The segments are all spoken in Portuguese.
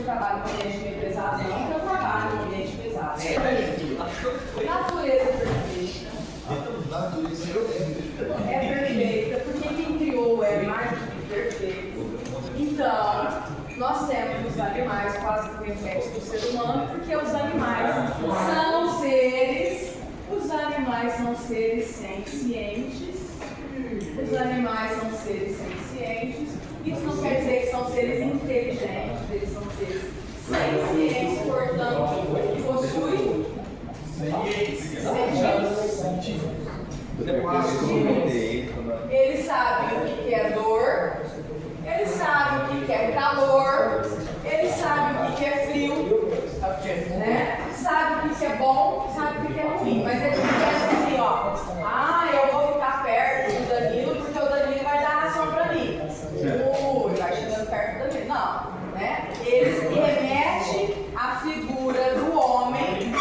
trabalho no ambiente meio pesado, não, que eu trabalho no ambiente pesado. Natureza perfeita. É perfeita, porque quem criou é mais do que perfeito. Então, nós temos os animais quase que o reflexo do ser humano, porque os animais são seres sencientes. Os animais são seres sencientes. Isso não quer dizer que são seres inteligentes, eles são seres sencientes, portanto, possuem sentidos. Eles sabem o que é dor, eles sabem o que é calor, eles sabem o que é frio, né? Sabem o que é bom, sabem o que é ruim, mas eles não pensam assim, ó, eu vou ficar perto do Danilo porque o Danilo vai dar ração para mim. Vai chegando perto do Danilo. Não, né? Eles remetem a figura do homem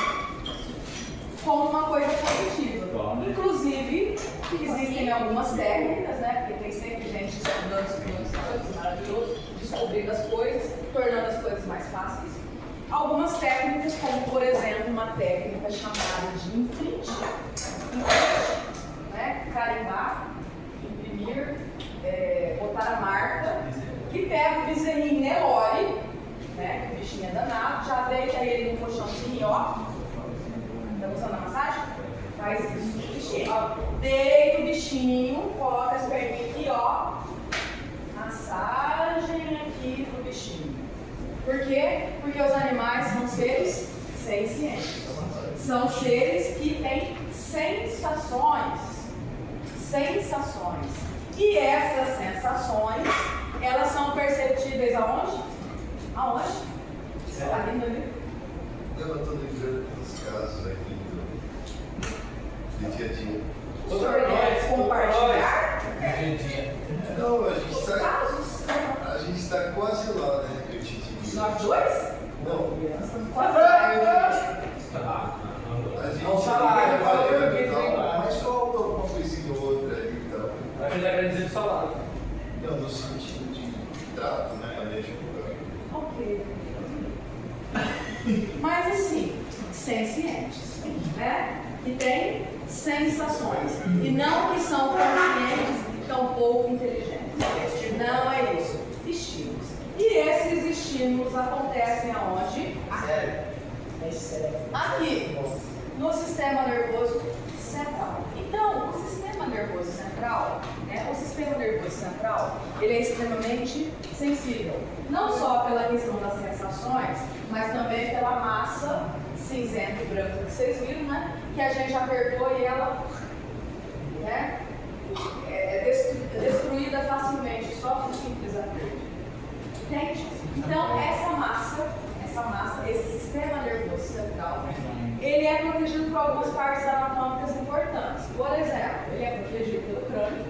como uma coisa positiva. Inclusive, existem algumas técnicas, né? Porque tem sempre gente estudando maravilhoso, descobrindo as coisas, tornando as coisas mais fáceis. Algumas técnicas, como por exemplo, uma técnica chamada de imprint, né? Carimbar, imprimir, botar a marca, que pega o bezerrinho Nelore, né? Que o bichinho é danado, já deita ele no colchãozinho, ó. Tá gostando da massagem? Faz isso com o bichinho, ó. Deita o bichinho, coloca as perninhas aqui, ó. Massagem aqui pro bichinho. Por quê? Porque os animais são seres sencientes. São seres que têm sensações. E essas sensações, elas são perceptíveis aonde? Aonde? Você está rindo ali? Eu estou lembrando dos casos aqui do dia a dia. O senhor quer compartilhar? Não, a gente está quase lá, né? Eu te digo. Nós dois? Não. Nós estamos quase lá. A gente Não, salário, trabalhando e tal, mas falta alguma coisinha ou outra aí e tal. A gente está querendo dizer do salário. Não, no sentido de trato, né? Manejo do Ok. Mas assim, sencientes, né? Que tem sensações. E não que são conscientes e tão pouco inteligentes. Não é isso. Estímulos. E esses estímulos acontecem aonde? Aqui, no sistema nervoso central. Então, o sistema nervoso central, né? O sistema nervoso central, ele é extremamente sensível. Não só pela questão das sensações, mas também pela massa cinzenta e branca que vocês viram, né? Que a gente apertou e ela, né? É destruída facilmente, só com simples aperto. Entende? Então, essa massa, esse sistema nervoso central, ele é protegido por algumas partes anatômicas importantes. Por exemplo, ele é protegido pelo crânio,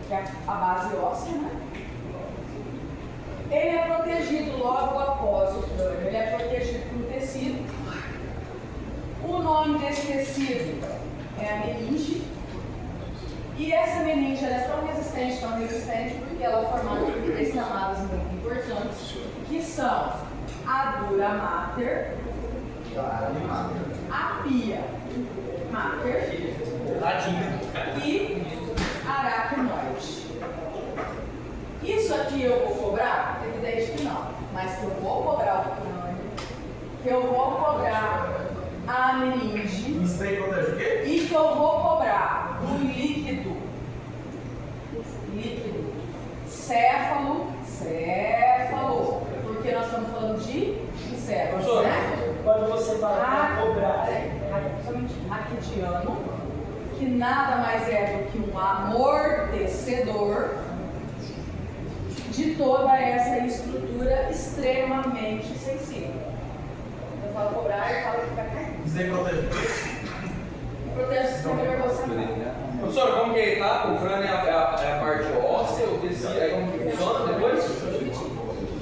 que é a base óssea, né? Ele é protegido logo após o crânio, ele é protegido pelo tecido. O nome desse tecido é a meninge. E essa meninge ela é tão resistente, porque ela é formada por três camadas muito importantes, que são a dura mater, a pia mater e aracnoide. Isso aqui eu vou cobrar? Evidente que não, mas que eu vou cobrar o crânio, que eu vou cobrar a meninge e que eu vou cobrar o líquido céfalo, porque nós estamos falando de encéfalo, né? Quando você fala cobrar, raquidiano, que nada mais é do que um amortecedor de toda essa estrutura extremamente sensível. Eu falo cobrar e falo que vai cair. Protege o sistema nervoso central. Professor, como que tá? O crânio é a parte óssea, o tecido, aí como que funciona depois?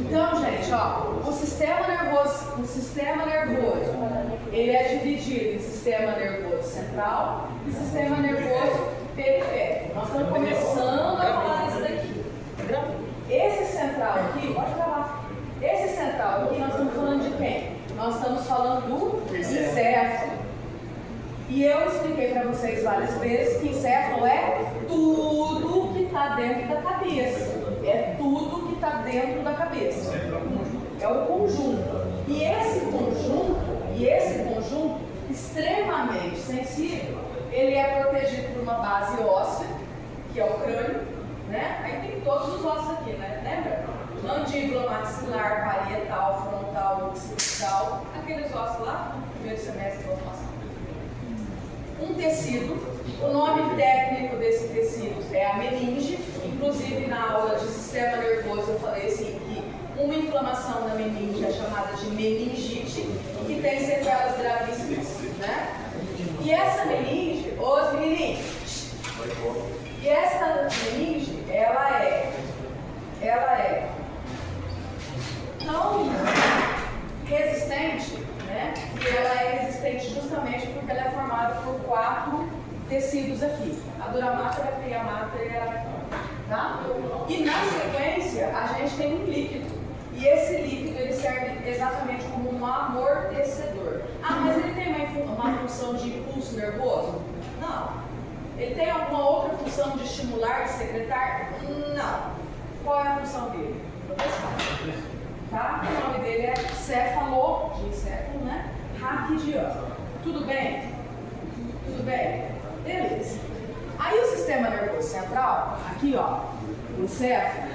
Então, gente, ó, o sistema nervoso, ele é dividido em sistema nervoso central e sistema nervoso periférico. Nós estamos começando a falar isso daqui. Esse central aqui, pode gravar. Esse E eu expliquei para vocês várias vezes que encéfalo é tudo que está dentro da cabeça. É tudo que está dentro da cabeça. É o conjunto. E esse conjunto extremamente sensível, ele é protegido por uma base óssea, que é o crânio, né? Aí tem todos os ossos aqui, né? Lembra? Mandíbula, maxilar, parietal, frontal, occipital, aqueles ossos lá no primeiro semestre vão passar. Um tecido, o nome técnico desse tecido é a meninge, inclusive na aula de sistema nervoso eu falei assim que uma inflamação da meninge é chamada de meningite, que tem sequelas gravíssimas, né? E essa meninge, os menininhos, e essa meninge, ela é tão resistente, né? E ela é resistente justamente porque ela é formada por 4 tecidos aqui. A dura mater, a fria mater e a... Tá? E na sequência, a gente tem um líquido. E esse líquido, ele serve exatamente como um amortecedor. Ah, mas ele tem uma função de impulso nervoso? Não. Ele tem alguma outra função de estimular, de secretar? Não. Qual é a função dele? Tá? O nome dele é céfalo, de encéfalo, né? Raquidiano. Tudo bem? Tudo bem? Beleza. Aí o sistema nervoso central, aqui ó, o encéfalo,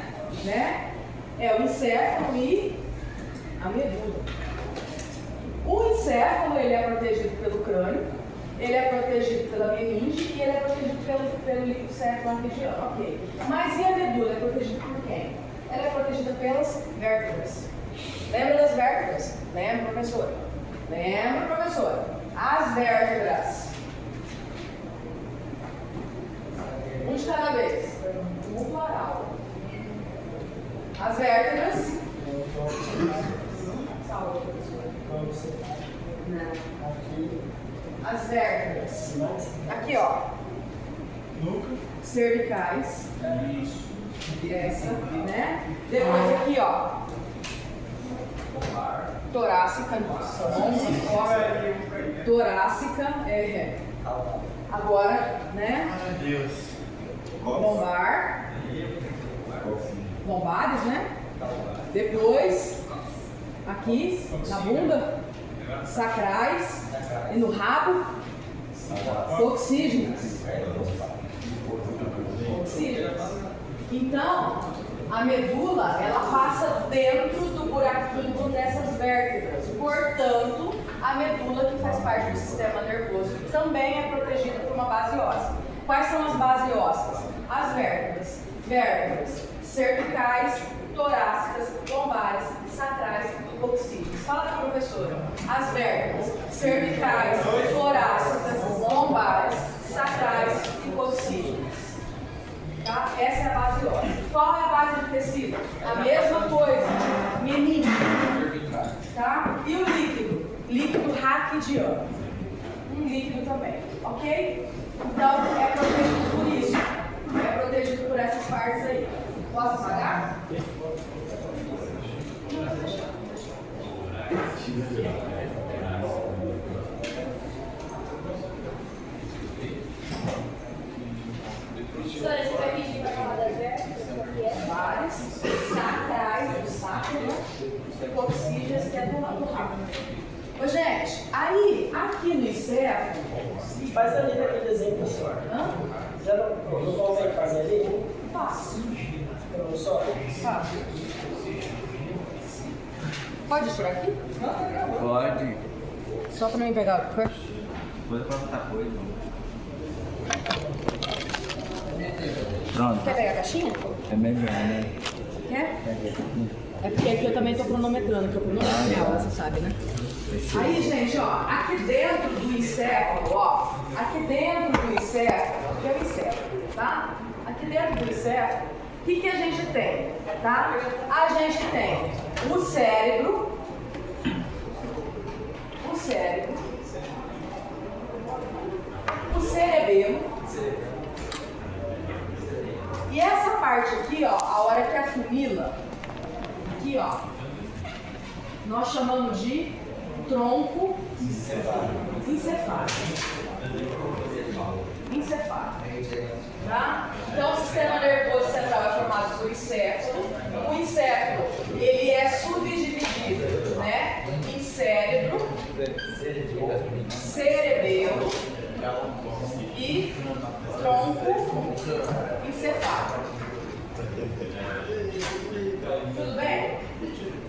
né? É o encéfalo e a medula. O encéfalo, ele é protegido pelo crânio, ele é protegido pela meninge e ele é protegido pelo líquido céfalo-raquidiano, ok. Mas e a medula é protegida por quem? Ela é protegida pelas vértebras. Lembra das vértebras? Lembra, professora? Lembra, professora? As vértebras. Um de cada vez. No plural. As vértebras. Salve, professora. Não. As vértebras. Aqui, ó. Cervicais. Essa, né? Depois aqui, ó. Torácica, nossa, torácica, agora, né? Lombar, lombares, né? Depois, aqui, na bunda, sacrais, e no rabo, oxígenos. Então, a medula, ela passa dentro do buraquinho dessas vértebras. Portanto, a medula, que faz parte do sistema nervoso, também é protegida por uma base óssea. Quais são as bases ósseas? As vértebras. Vértebras cervicais, torácicas, lombares, sacrais e coxígeos. Fala para a professora. As vértebras cervicais, torácicas, lombares, sacrais e coxígeos. Tá? Essa é a base óssea. Qual é a base do tecido? A mesma coisa, meninge. Tá? E o líquido? Líquido raquidiano. Um líquido também, ok? Então, é protegido por isso. É protegido por essas partes aí. Posso apagar? Professora, você vai pedir para falar das vértebras? Várias. Sacrais, do sacro, né? Coxígeos, que é do rabo. Ô, gente, aí, aqui no encéfalo... Faz ali naquele desenho, professor. Hã? Já não consegue fazer ali? Faço. Professor? Faço. Pode tirar aqui? Pode. Só para mim pegar o corpo. Coisa pra muita coisa. Pronto. Quer pegar a caixinha? É melhor, né? Quer? É porque aqui eu também tô cronometrando, que eu cronometro minha aula, você sabe, né? Aí, gente, ó, aqui dentro do encéfalo, ó, aqui dentro do encéfalo, que é o encéfalo, tá? Aqui dentro do encéfalo, o que a gente tem, tá? A gente tem o cérebro, o cerebelo, e essa parte aqui, ó, a hora que afunila, aqui, ó, nós chamamos de tronco encefálico. encefálico. Tá? Então, o sistema nervoso central é formado por encéfalo. O encéfalo, ele é subdividido, né, em cérebro, cerebelo e tronco encefálico. Tudo bem?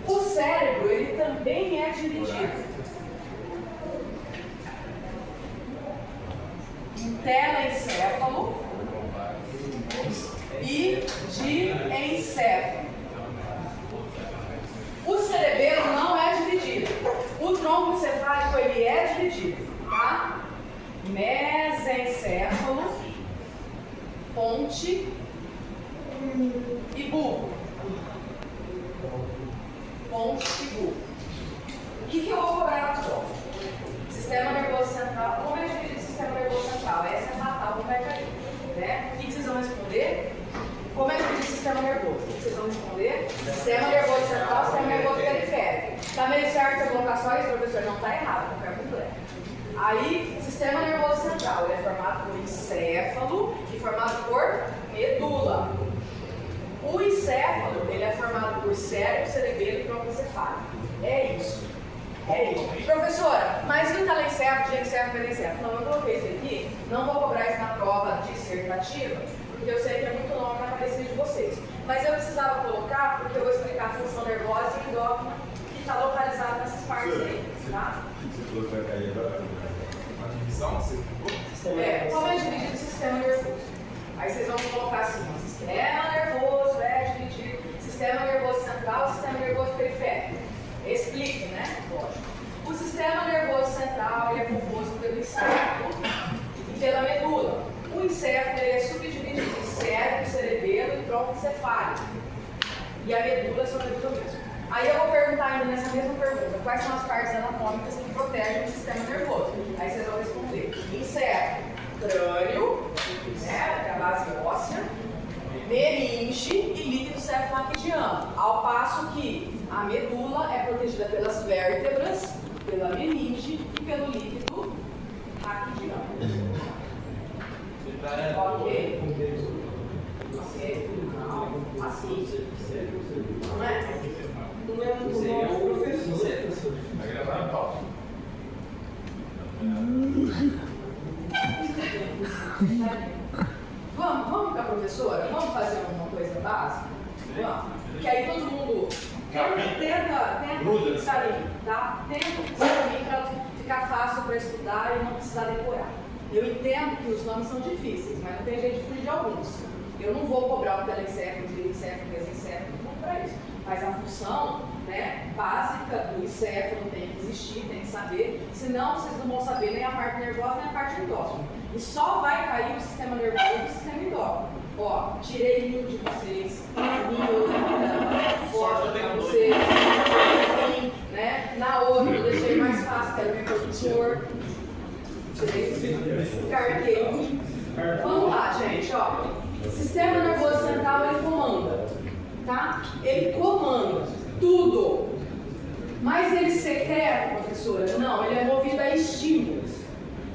O cérebro, ele também é dividido em telencéfalo e diencéfalo. O cerebelo não é dividido. O tronco encefálico, ele é dividido, tá? Mesencéfalo, ponte e bulbo. Ponte e bulbo. O que eu vou cobrar na prova? Sistema nervoso central. Como é dividido o sistema nervoso central? Essa é fatal, não vai cair. Né? O que vocês vão responder? Como é dividido o sistema nervoso? O que vocês vão responder? Sistema nervoso central, sistema nervoso periférico. Está meio certo se eu colocar só isso, professor? Não está errado, não quero completo. Aí, sistema nervoso central, ele é formado por encéfalo e formado por medula. O encéfalo, ele é formado por cérebro, cerebelo e tronco encefálico. É isso. É isso. Professora, mas e o telencéfalo, diencéfalo, perencéfalo? Não, eu coloquei isso aqui, não vou cobrar isso na prova dissertativa, porque eu sei que é muito longo na cabeça de vocês. Mas eu precisava colocar, porque eu vou explicar a função nervosa e endócrina que está localizada nessas partes aí, tá? Como é dividido o sistema nervoso? Aí vocês vão colocar assim, sistema nervoso é dividido, sistema nervoso central, sistema nervoso periférico. Explique, né? Lógico. O sistema nervoso central ele é composto pelo encéfalo e pela medula. O encéfalo ele é subdividido em cérebro, cerebelo e tronco encefálico. E a medula é só a medula mesmo. Aí eu vou perguntar ainda nessa mesma pergunta, quais são as partes anatômicas que protegem o sistema nervoso? Aí vocês vão responder. Encéfalo, crânio, né, que é a base óssea, meninge e líquido cefaloraquidiano. Ao passo que a medula é protegida pelas vértebras, pela meninge e pelo líquido raquidiano. Ok? Ok? Não. Assim. Não é? Não é muito bom, professor. Vai gravar a pauta. Vamos com a professora? Vamos fazer uma coisa básica? Vamos. Que aí todo mundo tenta fixar em mim, tá? Tenta fixar em mim para ficar fácil para estudar e não precisar decorar. Eu entendo que os nomes são difíceis, mas não tem jeito de fugir de alguns. Eu não vou cobrar o telencéfalo, diencéfalo, mesencéfalo, não para isso. Mas a função, né, básica do encéfalo tem que existir, tem que saber. Senão vocês não vão saber nem a parte nervosa nem a parte endócrina. E só vai cair o sistema nervoso e o sistema endócrino. Ó, tirei ninho de vocês, ninho forte para vocês, né? Na outra eu deixei mais fácil, que era o reprodutor. Tirei, carquei. Vamos lá, gente, ó. Sistema nervoso central, ele comanda, tá? Ele comanda tudo. Mas ele secreta, professora? Não, ele é movido a estímulos.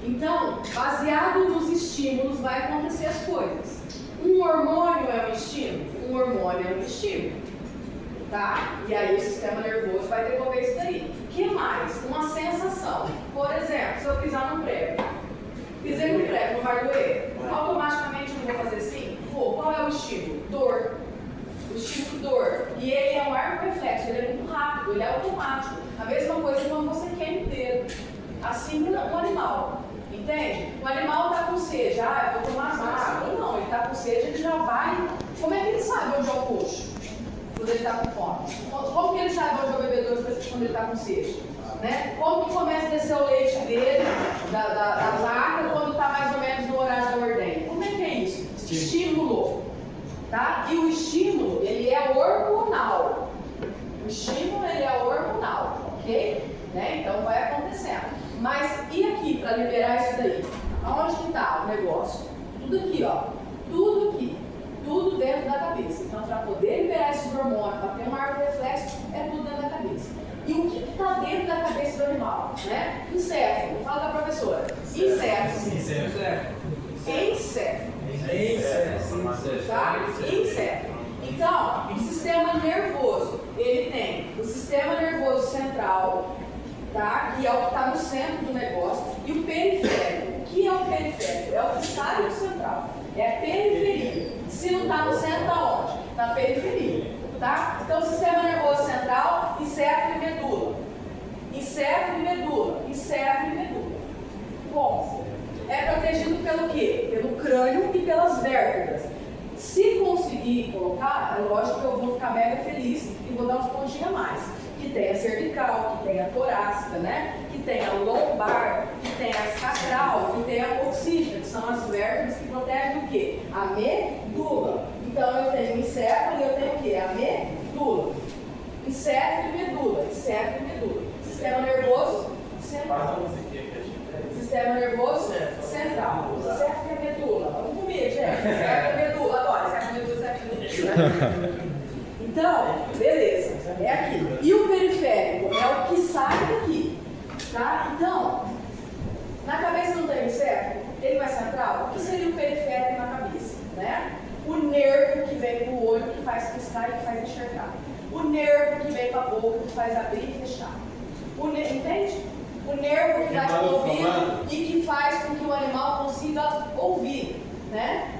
Então, baseado nos estímulos, vai acontecer as coisas. Um hormônio é um estímulo? Um hormônio é um estímulo, tá? E aí o sistema nervoso vai devolver isso daí. O que mais? Uma sensação. Por exemplo, se eu pisar num prego. Pisei no prego, não vai doer? Automaticamente eu vou fazer assim? Vou. Qual é o estímulo? Dor. O estímulo dor. E ele é um arco reflexo, ele é muito rápido, ele é automático. A mesma coisa quando você queima o dedo. Assim o animal. Entende? O animal está com sede, eu vou tomar água. Não, ele está com sede, ele já vai. Como é que ele sabe onde é o coxo? Quando ele está com fome? Como que ele sabe onde é o bebedouro quando ele está com sede? Né? Como que começa a descer o leite dele, da vaca, quando está mais ou menos no horário da ordenha? Como é que é isso? Estímulo. Tá? E o estímulo, ele é hormonal. O estímulo, ele é hormonal, ok? Né? Então vai acontecendo. Mas e aqui, para liberar isso daí? Aonde que está o negócio? Tudo aqui, ó. Tudo aqui. Tudo dentro da cabeça. Então, para poder liberar esses hormônios, para ter um arco reflexo, é tudo dentro da cabeça. E o que está dentro da cabeça do animal? Né? Encéfalo. Fala da professora. Encéfalo. encéfalo. Então, o sistema nervoso, ele tem o sistema nervoso central, tá? Que é o que está no centro do negócio, e o periférico. O que é o periférico? É o que sai do central. É a periferia. Se não está no centro, está onde? Na periferia. Tá? Então, o sistema nervoso central, encéfalo e medula. Encéfalo e medula. Encéfalo e medula. Bom, é protegido pelo quê? Pelo crânio e pelas vértebras. Se conseguir colocar, é lógico que eu vou ficar mega feliz e vou dar uns pontinhos a mais. Que tem a cervical, que tem a torácica, né? Que tem a lombar, que tem a sacral, que tem a coxígena, que são as vértebras que protegem o quê? A medula. Então eu tenho encéfalo e eu tenho o quê? A medula. Encéfalo e medula. Encéfalo e medula. Sistema nervoso central. Sistema nervoso central. Encéfalo e medula. Vamos comigo, gente. Encéfalo e medula. Agora, encéfalo e medula, encéfalo e medula. Então, beleza, é aqui. E o periférico é o que sai daqui, tá? Então, na cabeça não tem encéfalo, ele vai central. O que seria o periférico na cabeça, né? O nervo que vem para o olho, que faz piscar e que faz enxergar. O nervo que vem para a boca, que faz abrir e fechar. Entende? O nervo que vai para o ouvido e que faz com que o animal consiga ouvir, né?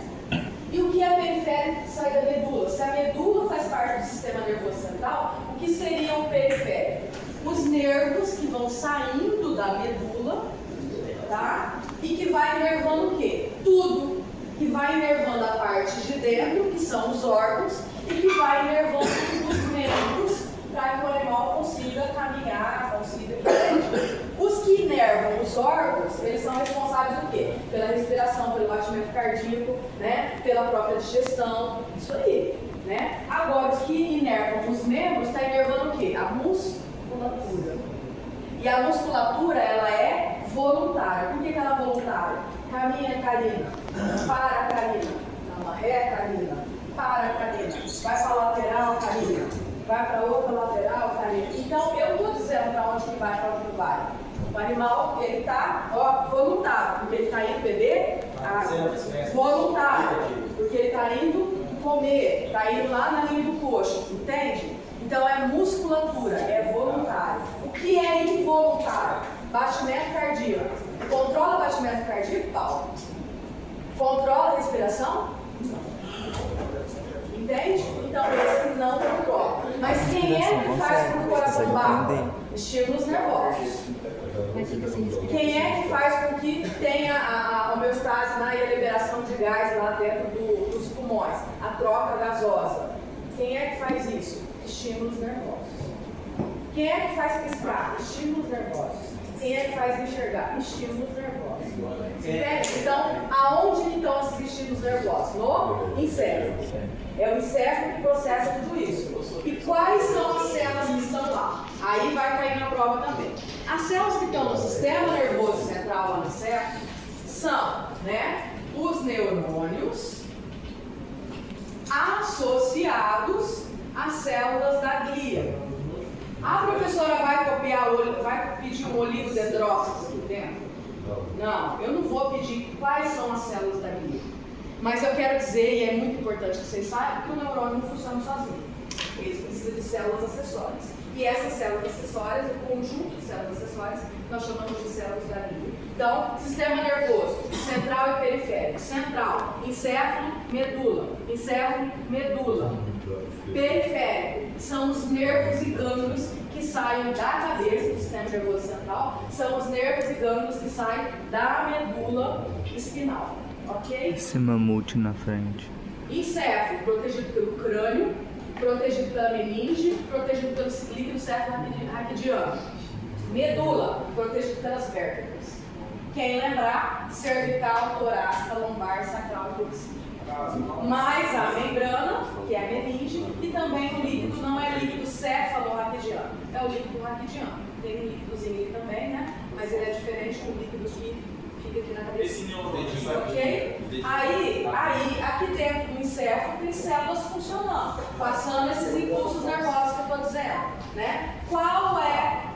E o que é periférico que sai da medula? Se a medula faz parte do sistema nervoso central, o que seria o periférico? Os nervos que vão saindo da medula, tá? E que vai inervando o quê? Tudo. Que vai inervando a parte de dentro, que são os órgãos, e que vai inervando os membros para que o animal consiga caminhar, consiga... Os que inervam os órgãos, eles são responsáveis por quê? Pela respiração, pelo batimento cardíaco, né? Pela própria digestão, isso aí, né? Agora, os que inervam os membros, está inervando o quê? A musculatura. E a musculatura, ela é voluntária. Por que ela é voluntária? Caminha, Karina. Para, Karina. Não, ré, Karina. Para, Karina. Vai para a lateral, Karina. Vai para outra lateral, Karina. Então, eu estou dizendo para onde que vai, para onde que vai. O animal, ele está voluntário, porque ele está indo beber água. Voluntário, porque ele está indo comer, está indo lá na linha do coxo, entende? Então, é musculatura, é voluntário. O que é involuntário? Batimento cardíaco. Controla o batimento cardíaco, Paulo? Controla a respiração? Não. Entende? Então, esse não controla. Mas quem é que faz com que o coração bata? Estímulos nervosos. Quem é que faz com que tenha a homeostase e a liberação de gás lá dentro dos pulmões? A troca gasosa. Quem é que faz isso? Estímulos nervosos. Quem é que faz piscar? Estímulos nervosos. Quem é que faz enxergar? Estímulos nervosos. Entende? Então, aonde estão esses estímulos nervosos? No encéfalo. É o encéfalo que processa tudo isso. E quais são as células que estão lá? Aí vai cair na prova também. As células que estão no sistema nervoso central lá no encéfalo são, né, os neurônios associados às células da glia. A professora vai pedir um oligodendrócito aqui dentro? Não, eu não vou pedir quais são as células da glia. Mas eu quero dizer, e é muito importante que vocês saibam, que o neurônio não funciona sozinho. Ele precisa de células acessórias. E essas células acessórias, o conjunto de células acessórias, nós chamamos de células da glia. Então, sistema nervoso, central e periférico. Central, encéfalo, medula. Encéfalo, medula. Periférico, são os nervos e gânglios que saem da cabeça do sistema nervoso central, são os nervos e gânglios que saem da medula espinal. Ok? Esse mamute na frente. Encéfalo, protegido pelo crânio, protegido pela meninge, protegido pelo líquido céfalo-raquidiano. Medula, protegido pelas vértebras. Quem lembrar, cervical, torácica, lombar, sacral e coxígena. Mais a membrana, que é a meninge, e também o líquido, não é líquido céfalo-raquidiano, é o líquido raquidiano. Tem um líquidozinho ali também, né? Mas ele é diferente do líquido que fica aqui na cabeça. Ok? Aí, aqui dentro do encéfalo tem células funcionando, passando esses impulsos nervosos que eu estou dizendo, né?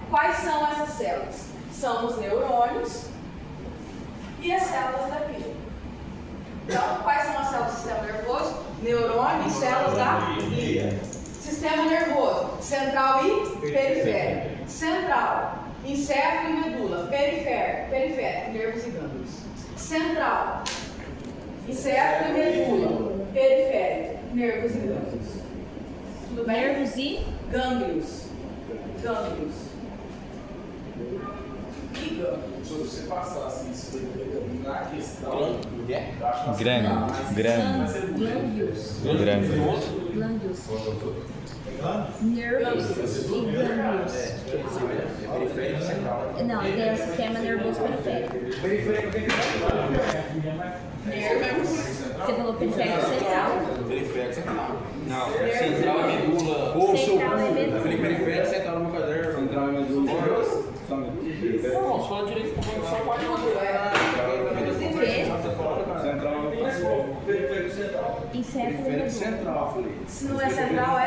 Quais são essas células? São os neurônios e as células da glia. Então, quais são as células do sistema nervoso? neurônio e células da glia. Sistema nervoso, central e periférico. Central, encéfalo e medula. Periférico, nervos e gânglios. Central, encéfalo e medula. Periférico, nervos e gânglios. Tudo bem? Nervos e Gânglios. Gânglios. E gânglios. Se você passasse isso na questão. Grângulos. glândulos. Nervos e glândulos. Periférico central. Não, tem o sistema nervoso periférico. Nervos. Você falou periférico central. Periférico central. Não, central é medula. Central é medula. Eu falei periférico central no meu caderno. Central é medula. Não, você fala direito, só pode mudar. Periférico central. Encéfalo e Periférico medula. central, falei. Se não é central, é?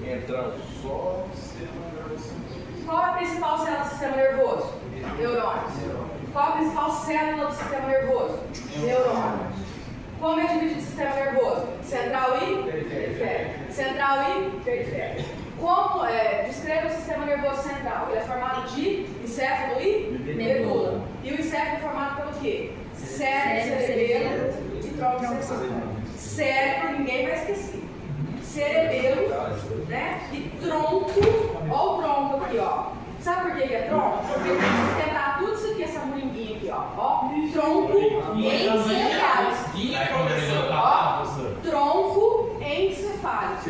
Entrando só. Qual é a principal célula do sistema nervoso? Neurônios. Qual a principal célula do sistema nervoso? Neurônios. Como é dividido o sistema nervoso? Central e periférico. Central e periférico. Como descreve o sistema nervoso central? Ele é formado de encéfalo e medula. E o encéfalo é formado pelo quê? Cérebro, cerebelo e tronco encefálico. Cérebro, ninguém vai esquecer. Cerebelo, né? E tronco. Olha o tronco aqui, ó. Sabe por que é tronco? Porque ele tem que sustentar tudo isso aqui, essa moringuinha aqui, ó. Tronco encefálico. Ó, tronco encefálico.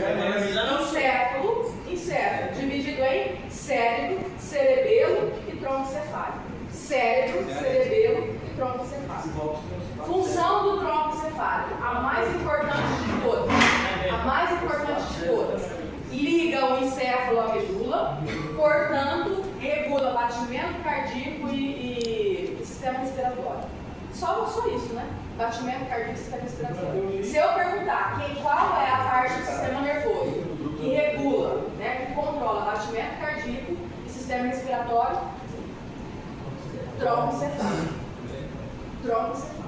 Encéfalo, dividido em cérebro, cerebelo e tronco cefálico. Cérebro, cerebelo e tronco cefálico. Função do tronco cefálico, a mais importante de todas. A mais importante de todas. Liga o encéfalo à medula, portanto, regula batimento cardíaco e sistema respiratório. Só isso, né? Batimento cardíaco e sistema respiratório. Se eu perguntar qual é a parte do sistema nervoso que regula, né, que controla batimento cardíaco e sistema respiratório, tronco cefálico. Tronco cefálico.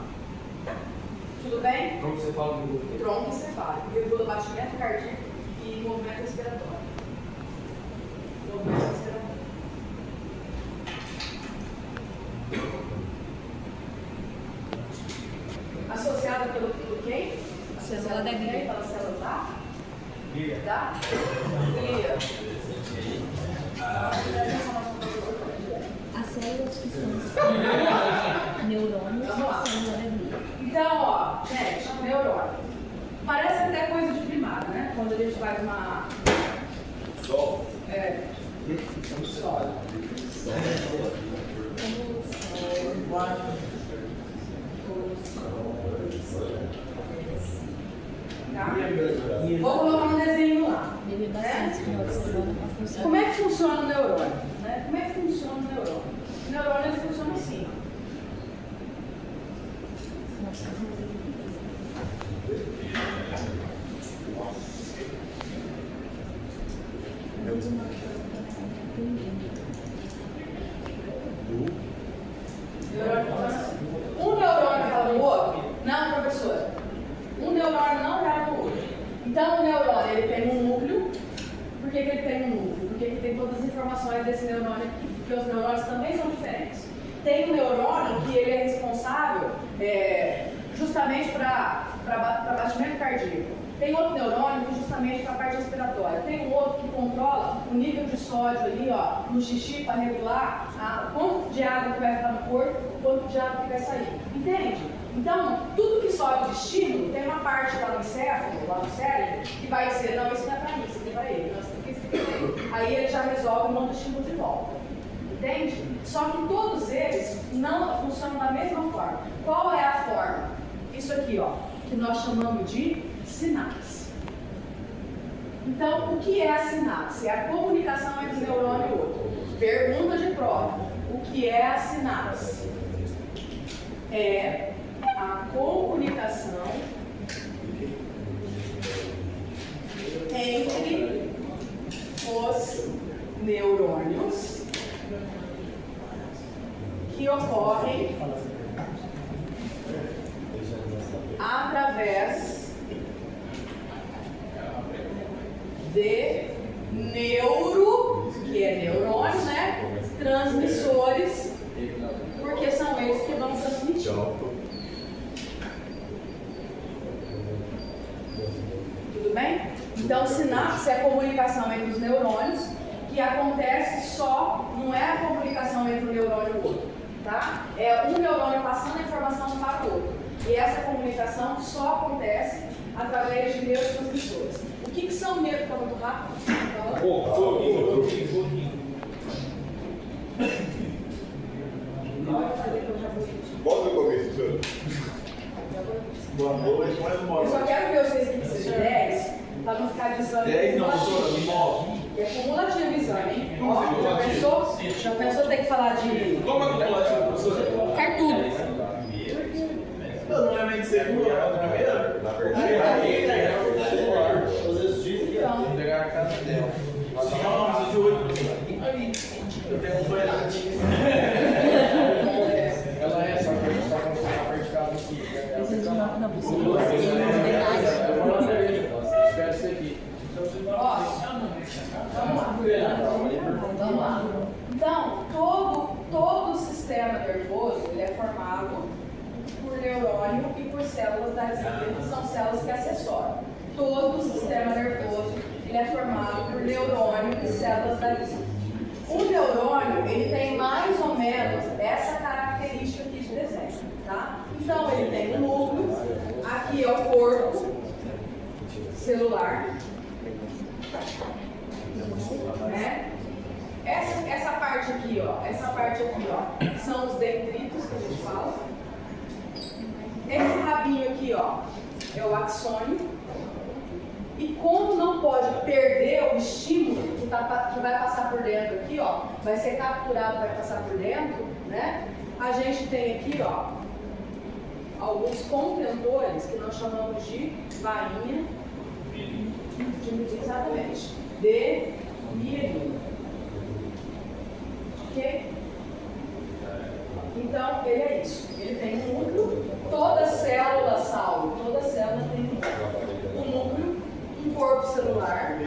Tudo bem? Como você fala do Tronco cefálico. Regula batimento cardíaco e movimento respiratório. Movimento respiratório. Associada pelo quem? A Célula da glia. Pela célula da? Da? Glia. As células que são neurônios e a célula da glia. Então, ó, gente, neurônio. Parece até coisa de primário, né? Quando a gente faz uma. Sol. É. Sol. Tá? Vou colocar um desenho lá. Bebê bastante esse final de semana para funcionar. Como é que funciona o neurônio? Né? Como é que funciona o neurônio? O neurônio ele funciona assim. Um neurônio gera no outro? Não, professora. Um neurônio não gera no outro. Então o neurônio ele tem um núcleo. Por que ele tem um núcleo? Porque ele tem todas as informações desse neurônio aqui. Porque os neurônios também são diferentes. Tem um neurônio que ele é responsável justamente para batimento cardíaco. Tem outro neurônio que justamente para a parte respiratória. Tem um outro que controla o nível de sódio ali, ó, no xixi para regular o quanto de água que vai ficar no corpo, o quanto de água que vai sair. Entende? Então, tudo que sobe de estímulo, tem uma parte lá no encéfalo, lá no cérebro, que vai dizer, não, isso não é para mim, isso aqui é para ele, não, isso aqui é para ele. Aí ele já resolve e manda o estímulo de volta. Entende? Só que todos eles não funcionam da mesma forma. Qual é a forma? Isso aqui, ó, que nós chamamos de sinapse. Então, o que é a sinapse? É a comunicação entre um neurônio e outro. Pergunta de prova. O que é a sinapse? É a comunicação entre os neurônios que ocorrem através de que é neurônio, né? Transmissores, porque são eles que vão transmitir. Tudo bem? Então, sinapse é a comunicação entre os neurônios, que acontece só, não é a comunicação entre um neurônio e o outro, tá? É um neurônio passando a informação para o outro. E essa comunicação só acontece através de neurotransmissores. O que são neuro? Está muito rápido? Volta no começo, senhor. Boa noite, mais uma Eu só quero ver vocês que precisam de 10, para não ficar de exame. 10 não, cumulativo. professora, 9. É cumulativo o exame, hein? Como Ó, assim, já cumulativo? pensou? Já pensou ter que falar de Como é cumulativo, professora? cartudo? Não é meio de segunda, é a primeira? Na verdade, Então, Pegar a casa dela. não, precisa de 8. Eu tenho um tolerante. Ela é, só que a gente tá com a parte de casa aqui. Precisa de uma não precisa. Espera isso aqui. ó, vamos lá. Vamos lá. Então, todo o sistema nervoso ele é formado por neurônio e por células da zinha, que são células que assessoram. Todo o sistema nervoso ele é formado por neurônio e células da zinha. O neurônio ele tem mais ou menos essa característica aqui de desenho, tá? Então ele tem um núcleo, aqui é o corpo celular, né? Essa parte aqui, ó, são os dendritos que a gente fala. Esse rabinho aqui, ó, é o axônio. E como não pode perder o estímulo que vai passar por dentro aqui, ó, vai ser capturado, vai passar por dentro, né? A gente tem aqui, ó, alguns contentores que nós chamamos de vainha, exatamente, de mielina. Ok? Então, ele é isso. Ele tem um núcleo, toda célula, Saulo, toda célula tem um núcleo, um corpo celular.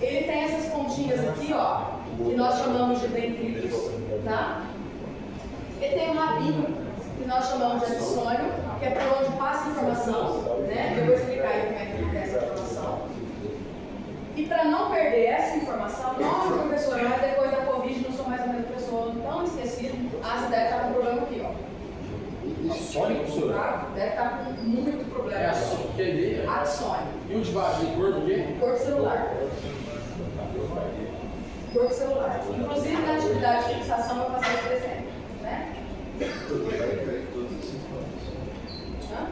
Ele tem essas pontinhas aqui, ó, que nós chamamos de dendritos, tá? Ele tem um rabinho, que nós chamamos de axônio, que é por onde passa a informação, né? Eu vou explicar aí como é que acontece a informação. E para não perder essa informação, nossa, professora, mas depois da Covid não sou mais a mesma pessoa, tão esquecido, você deve estar com um problema aqui, ó. Axônio, professora? Tá? Deve estar com muito problema. É axônio, que é Axônio. E o de baixo, de corpo, o quê? Corpo celular. Corpo celular. Inclusive na atividade de fixação eu passei esse desenho, né? Hã?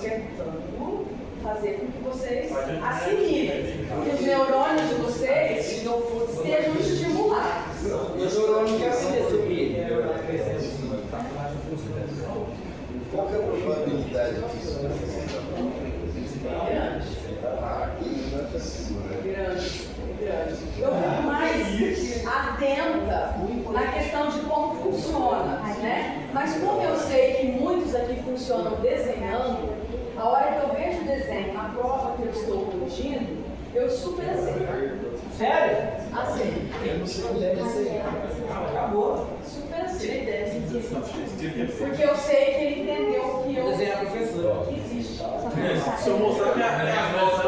Tentando fazer com que vocês assimilem, que os neurônios de vocês estejam estimulados. O neurônio quer se subir. Qual que é a probabilidade disso? Grande. Eu fico mais atenta na questão de como funciona, né? Mas como eu sei que muitos aqui funcionam desenhando, a hora que eu vejo o desenho na prova que eu estou corrigindo, eu super aceito. Sério? Aceito. Eu não sei onde é que você acabou. Super aceito. Porque eu sei que ele entendeu que eu Desenhar professor. que existe. Se eu mostrar minha notas,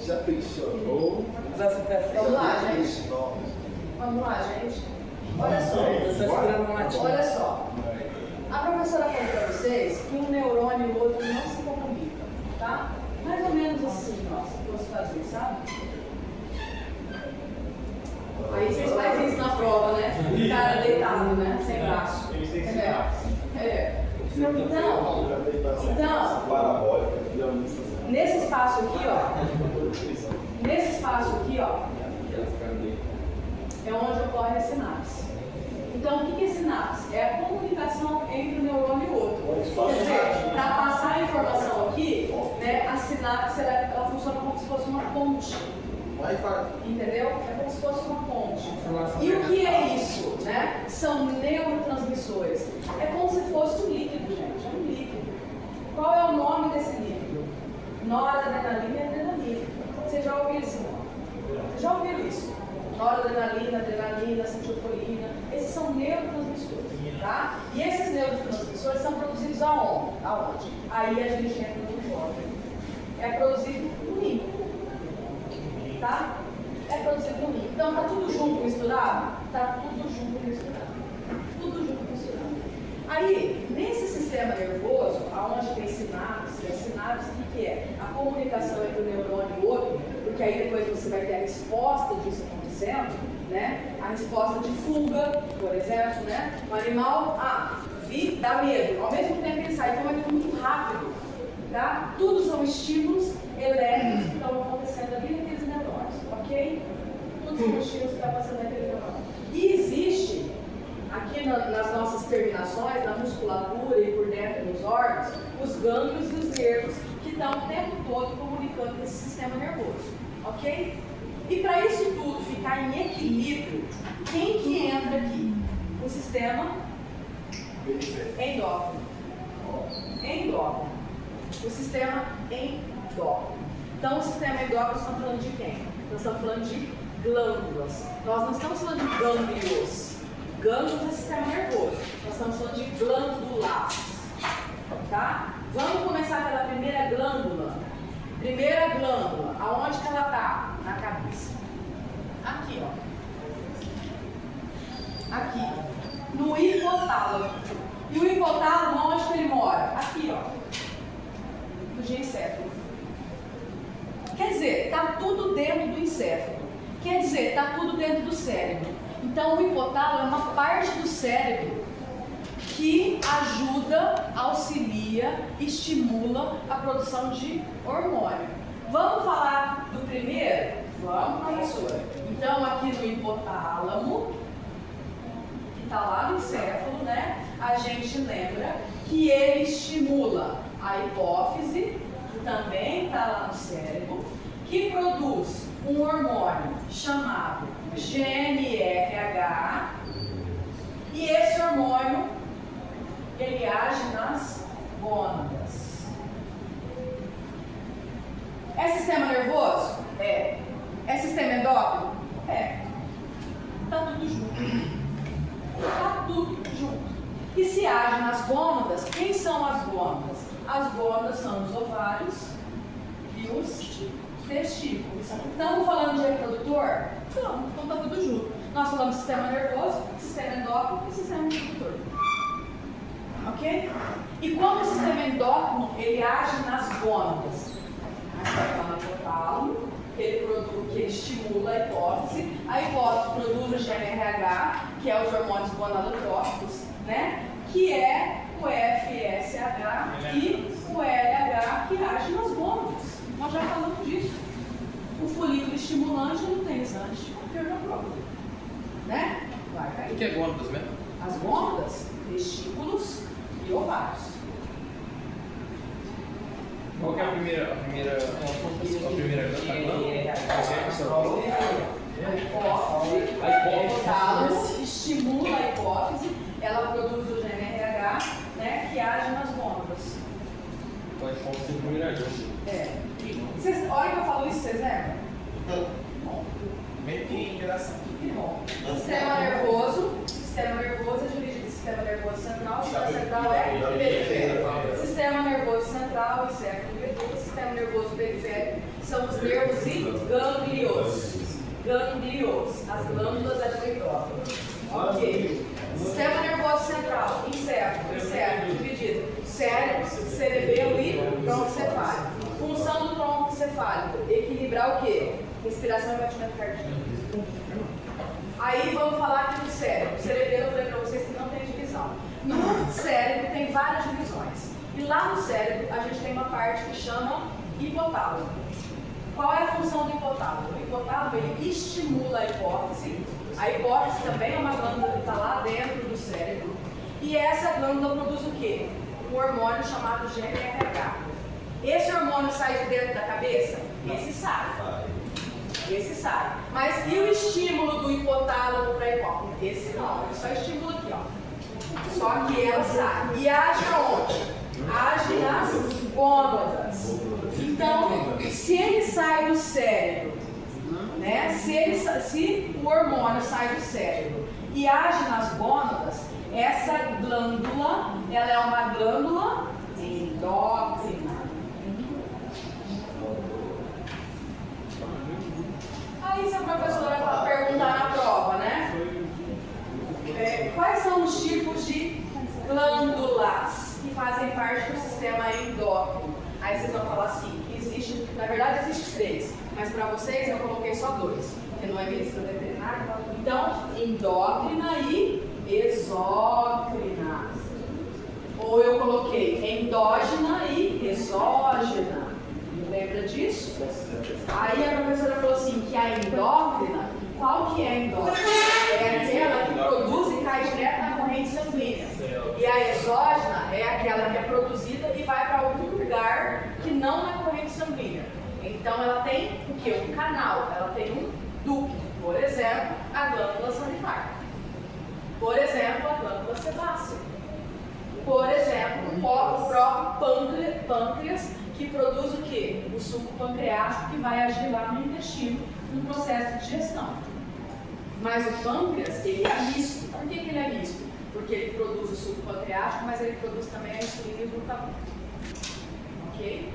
Já pensou? Vamos lá, gente. Vamos lá, gente. Olha só. Olha só. A professora falou para vocês que um neurônio e o outro não se comunicam, tá? Mais ou menos assim, ó, se fosse fazer, sabe? Aí vocês fazem isso na prova, né? O cara deitado, né? Sem braço. É. Então, nesse espaço aqui, ó, é onde ocorre a sinapse. Então, o que é sinapse? É a comunicação entre um neurônio e o outro. Quer dizer, para passar a informação aqui, né, a sinapse ela funciona como se fosse uma ponte. Entendeu? É como se fosse uma ponte. E o que é isso? Né? né? São neurotransmissores. É como se fosse um líquido, gente. É um líquido. Qual é o nome desse líquido? Noradrenalina e adrenalina. Você já ouviu isso? Você já ouviu isso? Noradrenalina, adrenalina, acetilcolina. Esses são neurotransmissores, tá? E esses neurotransmissores são produzidos aonde? Aonde? Aí a gente entra no órgão. É produzido no rim, tá? É produzido no rim. Então tá tudo junto misturado? Tá tudo junto misturado. Tudo junto misturado. Aí, nesse sistema nervoso, aonde tem sinapse, a sinapse o que é? A comunicação entre o neurônio e o outro, porque aí depois você vai ter a resposta disso acontecendo, né? A resposta de fuga, por exemplo, né? O animal, dá medo, ao mesmo tempo que ele sai, então é tudo muito rápido, tá? Tudo são estímulos elétricos que estão acontecendo ali naqueles neurônios, ok? Tudo são estímulos que estão passando naquele neurônio. E existe, aqui nas nossas terminações, na musculatura e por dentro dos órgãos, os gânglios e os nervos que estão o tempo todo comunicando com esse sistema nervoso, ok? E para isso tudo ficar em equilíbrio, quem que entra aqui? O sistema endócrino. Endócrino. O sistema endócrino. Então, o sistema endócrino, nós estamos falando de quem? Nós estamos falando de glândulas. Nós não estamos falando de gânglios. Gânglios é sistema nervoso. Nós estamos falando de glândulas. Tá? Vamos começar pela primeira glândula. Primeira glândula, aonde que ela está? Na cabeça. Aqui, ó. Aqui. No hipotálamo. E o hipotálamo, onde que ele mora? Aqui, ó. No encéfalo. Quer dizer, está tudo dentro do encéfalo. Quer dizer, está tudo dentro do cérebro. Então, o hipotálamo é uma parte do cérebro que ajuda, auxilia, estimula a produção de hormônio. Vamos falar do primeiro? Vamos, professora. Então, aqui no hipotálamo, que está lá no encéfalo, né? A gente lembra que ele estimula a hipófise, que também está lá no cérebro, que produz um hormônio chamado GNRH, e esse hormônio ele age nas gônadas. É sistema nervoso? É. É sistema endócrino? É. Tá tudo junto. Tá tudo junto. E se age nas gônadas, quem são as gônadas? As gônadas são os ovários e os testículos. Estamos falando de reprodutor? Não, então tá tudo junto. Nós falamos de sistema nervoso, sistema endócrino e sistema reprodutor. Ok? E como o sistema endócrino, ele age nas gônadas. A gente vai falar do hipotálamo, que ele estimula a hipófise produz o GNRH, que é os hormônios gonadotróficos, né? Que é o FSH e o LH, que age nas gônadas. Nós já falamos disso. O folículo estimulante e o luteinizante, porque eu já provei. Né? Vai cair. O que é gônadas mesmo? As gônadas, testículos e ovários. Qual que é a primeira glândula? A hipófise estimula a hipófise, ela produz o GNRH, né, que age nas gônadas. Pode ser a primeira glândula. É. Olha que eu falo isso, vocês lembram? Bom. Meio que interação. Que bom. Sistema nervoso é dividido em sistema nervoso central, sistema central é periférico. Sistema nervoso central, encéfalo, sistema nervoso periférico são os nervos e gânglios. Gânglios, as glândulas da endócrino. Ok. Sistema nervoso central, encéfalo, dividido. Cérebro, cerebelo e troncocefálico. Função do troncocefálico, equilibrar o quê? Respiração e batimento cardíaco. Aí vamos falar aqui do cérebro. O cerebelo, eu falei para vocês que não tem divisão. No cérebro tem várias divisões. E lá no cérebro a gente tem uma parte que chama hipotálamo. Qual é a função do hipotálamo? O hipotálamo ele estimula a hipófise. A hipófise também é uma glândula que está lá dentro do cérebro. E essa glândula produz o quê? Um hormônio chamado GNRH. Esse hormônio sai de dentro da cabeça? Esse sai. Esse sai. Mas e o estímulo do hipotálamo para hipófise? Esse não, ele só estimula aqui, ó. Só que ela sai. E age aonde? Age nas gônadas. Então, se ele sai do cérebro, né? Se o hormônio sai do cérebro e age nas gônadas, essa glândula, ela é uma glândula endócrina. Aí se a professora vai perguntar na prova, né? Quais são os tipos de glândulas que fazem parte do sistema endócrino? Aí vocês vão falar assim, que existe, na verdade existe 3, mas para vocês eu coloquei só 2, porque não é medicina veterinária. Então, endócrina e exócrina. Ou eu coloquei endógena e exógena. Lembra disso? Aí a professora falou assim, que a endócrina, qual que é a endócrina? É aquela que produz e cai direto na corrente sanguínea. E a exógena é aquela que é produzida e vai para algum lugar que não é corrente sanguínea. Então ela tem o quê? Um canal, ela tem um ducto. Por exemplo, a glândula salivar. Por exemplo, a glândula sebácea. Por exemplo, o próprio pâncreas, que produz o quê? O suco pancreático, que vai agir lá no intestino, no processo de digestão. Mas o pâncreas, ele é misto. Por que ele é misto? Porque ele produz o suco pancreático, mas ele produz também a insulina e o glucagon. Ok?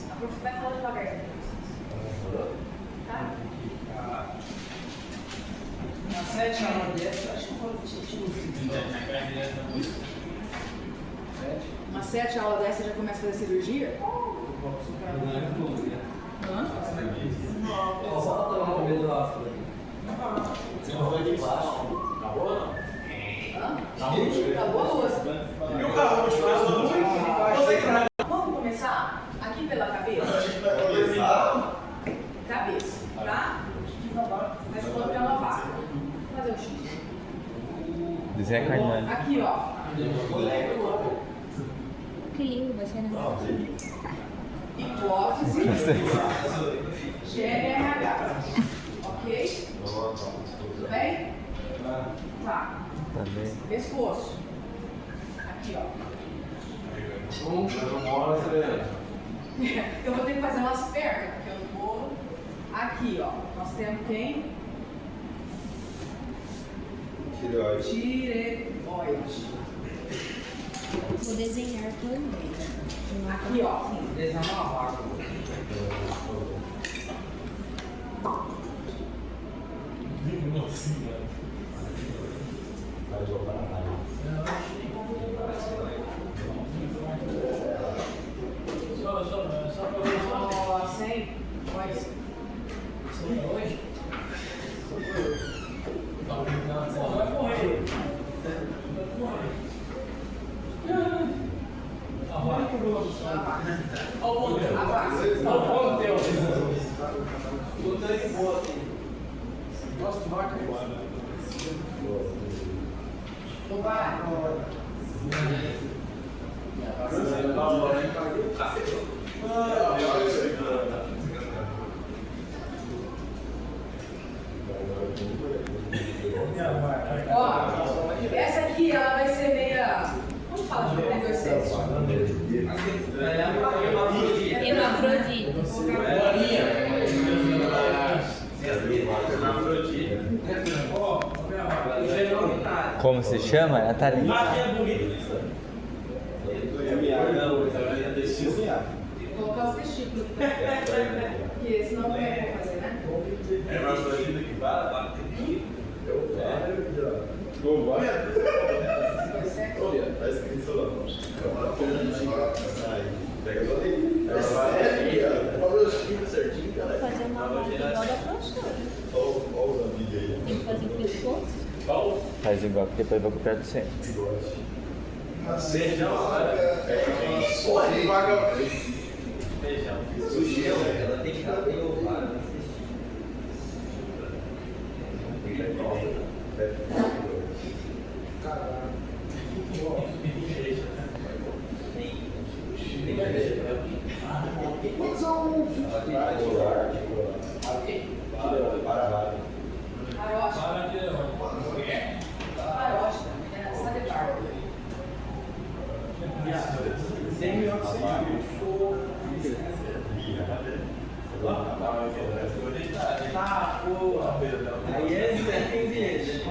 A prof vai falar devagarzinho para vocês. Tá? Uma 7 aula dessa, acho que foi Uma 7 aula dessa já começa a fazer cirurgia? Hã? Acabou a louça. E o carro de fazer Vamos começar aqui pela cabeça? Cabeça, tá? Mas quando ela vai? Vou fazer o X. Zé Carnani. Aqui, ó. Que lindo, vai ser na Hipófise. GNRH. Ok? Tudo bem? Tá. Tá bem. Pescoço. Aqui, ó. Eu vou ter que fazer umas pernas, porque eu não vou. Aqui, ó. Nós temos quem? Tireoide. Vou desenhar também. Aqui, ó. desenhar uma vaca. Sem. Pois. Hoje? Vai morrer. Ó, essa aqui ela vai ser meia. Vamos falar de negociação. Hemafrodita. Como se chama? Natália? Colocar os testículos. Porque senão não é como fazer, né? É uma coisa que vai aqui. Olha, tá escrito lá. Pega só daí. Olha os tipos certinho, cara. Fazer uma vaca igual da professora. Olha o vídeo aí. Tem que fazer o pescoço. Faz igual, porque depois eu vou copiar do centro. Feijão, olha, vaga. Feijão. Sujeira, ela tem que dar bem ovada. Quantos são? Para. Arocha. Arocha, né? Só de barro. Aí esse é 15 vezes.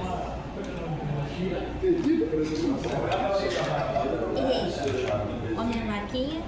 Homem na vaquinha.